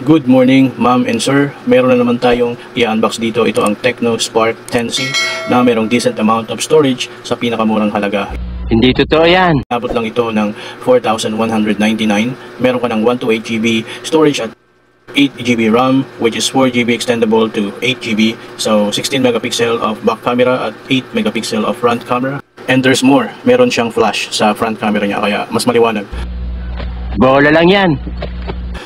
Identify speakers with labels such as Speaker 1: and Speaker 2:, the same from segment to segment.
Speaker 1: Good morning, ma'am and sir. Meron na naman tayong i-unbox dito. Ito ang Tecno Spark 10C na merong decent amount of storage sa pinakamurang halaga.
Speaker 2: Hindi totoo yan.
Speaker 1: Abot lang ito ng 4,199. Meron ka ng 128GB storage at 8GB RAM, which is 4GB extendable to 8GB. So 16 megapixel of back camera at 8 megapixel of front camera. And there's more. Meron siyang flash sa front camera niya kaya mas maliwanag.
Speaker 2: Bola lang yan.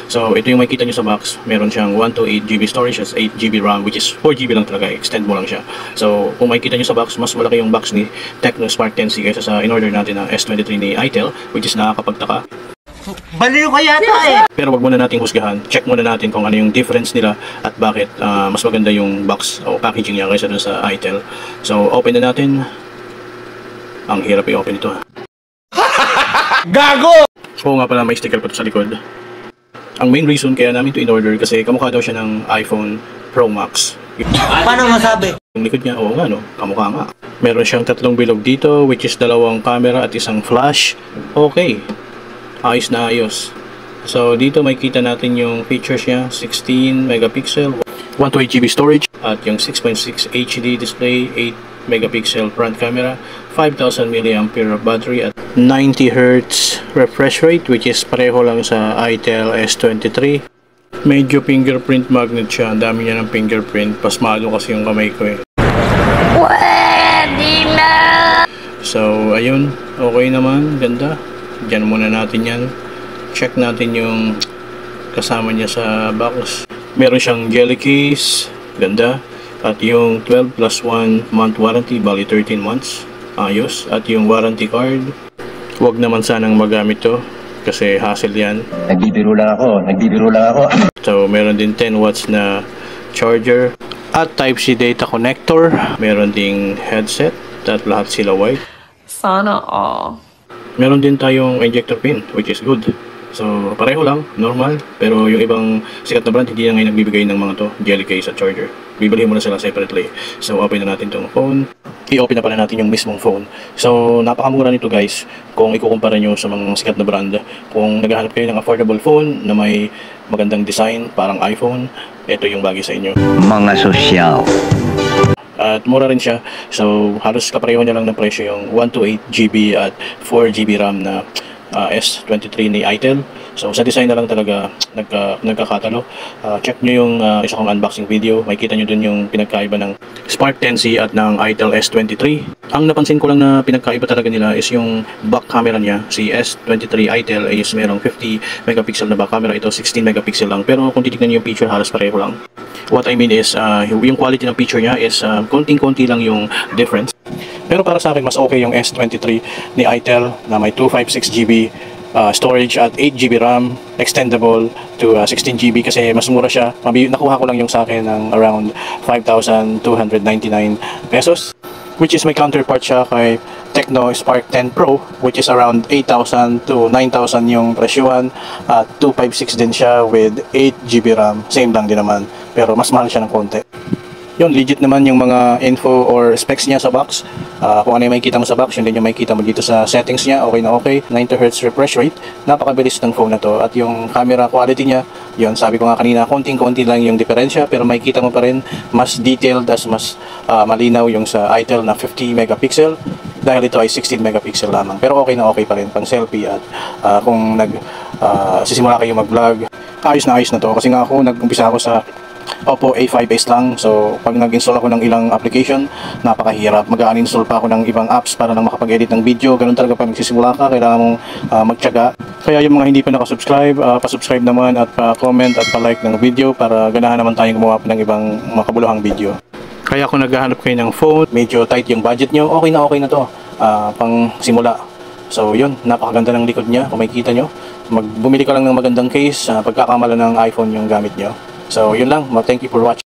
Speaker 1: So, ito yung makikita nyo sa box. Meron siyang 128GB storage as 8GB RAM, which is 4GB lang talaga. Extend mo lang siya. So, kung makikita nyo sa box, mas malaki yung box ni Tecno Spark 10C kaysa sa in-order natin na S23 ni Itel, which is nakakapagtaka.
Speaker 2: Baliw ka yata eh!
Speaker 1: Pero wag muna nating husgahan. Check muna natin kung ano yung difference nila at bakit mas maganda yung box o packaging niya kaysa dun sa Itel. So, open na natin. Ang hirap i-open ito.
Speaker 2: Gago!
Speaker 1: Oo nga pala, may sticker pa ito sa likod. Ang main reason kaya namin ito in-order kasi kamukha daw siya ng iPhone Pro Max.
Speaker 2: Paano masabi?
Speaker 1: Yung likod niya, oo nga no, kamukha nga. Meron siyang tatlong bilog dito, which is dalawang camera at isang flash. Okay, ayos na ayos. So dito makikita natin yung features niya, 16 megapixel, 128GB storage, at yung 6.6 HD display, 8 megapixel front camera, 5,000 mAh battery at 90Hz refresh rate, which is pareho lang sa Itel S23. Medyo fingerprint magnet siya. Ang dami niya ng fingerprint. Pasmado kasi yung kamay ko eh.
Speaker 3: Pwede na!
Speaker 1: So, ayun. Okay naman. Ganda. Diyan muna natin yan. Check natin yung kasama niya sa box. Meron siyang jelly case. Ganda. At yung 12 plus 1 month warranty, bali 13 months. Ayos. At yung warranty card. Huwag naman sanang magamit to kasi hassle yan.
Speaker 2: Nagbibiro lang ako.
Speaker 1: So, meron din 10 watts na charger at Type-C data connector. Meron ding headset at lahat sila white.
Speaker 3: Sana all.
Speaker 1: Meron din tayong ejector pin, which is good. So, pareho lang, normal. Pero yung ibang sikat na brand, hindi na ngayon nagbibigay ng mga to, jelly case at charger. Bibilihin mo na sila separately. So, open na natin tong phone. I-open na pala natin yung mismong phone. So, napakamura nito guys kung ikukumpara nyo sa mga sikat na brand. Kung naghahanap kayo ng affordable phone na may magandang design, parang iPhone, ito yung bagay sa inyo.
Speaker 2: Mga sosyal.
Speaker 1: At mura rin siya. So, halos kapareho niya lang ng presyo yung 128GB at 4GB RAM na S23 ni Itel. So sa design na lang talaga nagkakatalo. Check nyo yung isa kong unboxing video. Makikita nyo dun yung pinagkaiba ng Spark 10C at ng Itel S23. Ang napansin ko lang na pinagkaiba talaga nila is yung back camera niya. Si S23 Itel is merong 50 megapixel na back camera. Ito 16 megapixel lang. Pero kung titignan nyo yung picture, halos pareho lang. What I mean is yung quality ng picture niya is konting-konti lang yung difference. Pero para sa akin, mas okay yung S23 ni Itel na may 256GB storage at 8GB RAM, extendable to 16GB kasi mas mura siya. Nakuha ko lang yung sa akin ng around 5,299 pesos, which is may counterpart siya kay Tecno Spark 10 Pro, which is around 8,000 to 9,000 yung presyuhan at 256 din siya with 8GB RAM. Same lang din naman, pero mas mahal siya ng konti. Yun, legit naman yung mga info or specs niya sa box. Kung ano yung makikita mo sa box, yun din yung makikita mo dito sa settings niya. Okay na okay. 90Hz refresh rate. Napakabilis ng phone na to. At yung camera quality niya, yun, sabi ko nga kanina, konting-konti lang yung diferensya. Pero makikita mo pa rin, mas detailed, mas malinaw yung sa Itel na 50 megapixel. Dahil ito ay 16 megapixel lamang. Pero okay na okay pa rin pang selfie. At kung sisimula kayo mag-vlog, ayos na to. Kasi nga ako, nag-umpisa ako sa Oppo A5s lang. So pag nag-install ako ng ilang application, napakahirap. Mag-uninstall pa ako ng ibang apps para lang makapag-edit ng video. Ganun talaga pag nagsisimula ka, kailangan mong magtiyaga. Kaya yung mga hindi pa nakasubscribe, pa-subscribe naman at pa-comment at pa-like ng video para ganahan naman tayong gumawa pa ng ibang makabuluhang video. Kaya kung naghahanap kayo ng phone, medyo tight yung budget nyo, okay na to pang simula. So yun, napakaganda ng likod niya. Kung makikita nyo, bumili ka lang ng magandang case, pagkakamala ng iPhone yung gamit nyo. So yun lang, thank you for watching.